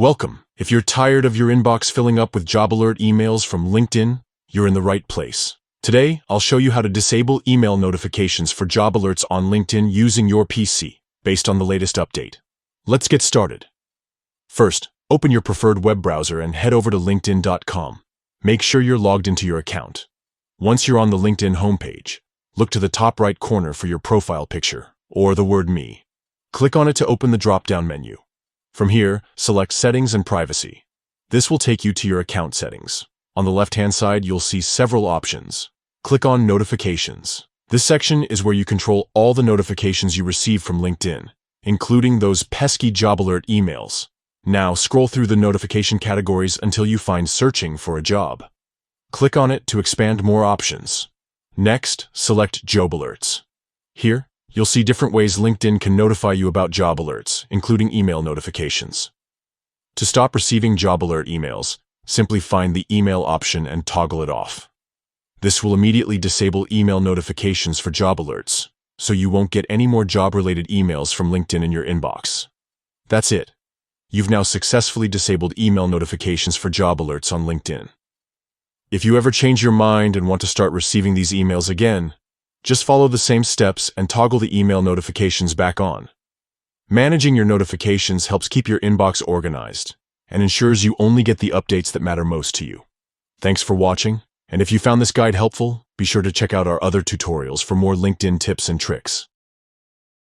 Welcome. If you're tired of your inbox filling up with job alert emails from LinkedIn, you're in the right place. Today, I'll show you how to disable email notifications for job alerts on LinkedIn using your PC, based on the latest update. Let's get started. First, open your preferred web browser and head over to linkedin.com. Make sure you're logged into your account. Once you're on the LinkedIn homepage, look to the top right corner for your profile picture, or the word Me. Click on it to open the drop-down menu. From here, select Settings and Privacy. This will take you to your account settings. On the left-hand side, you'll see several options. Click on Notifications. This section is where you control all the notifications you receive from LinkedIn, including those pesky job alert emails. Now scroll through the notification categories until you find Searching for a Job. Click on it to expand more options. Next, select Job Alerts. Here, you'll see different ways LinkedIn can notify you about job alerts, including email notifications. To stop receiving job alert emails, simply find the email option and toggle it off. This will immediately disable email notifications for job alerts, so you won't get any more job-related emails from LinkedIn in your inbox. That's it. You've now successfully disabled email notifications for job alerts on LinkedIn. If you ever change your mind and want to start receiving these emails again, just follow the same steps and toggle the email notifications back on. Managing your notifications helps keep your inbox organized and ensures you only get the updates that matter most to you. Thanks for watching, and if you found this guide helpful, be sure to check out our other tutorials for more LinkedIn tips and tricks.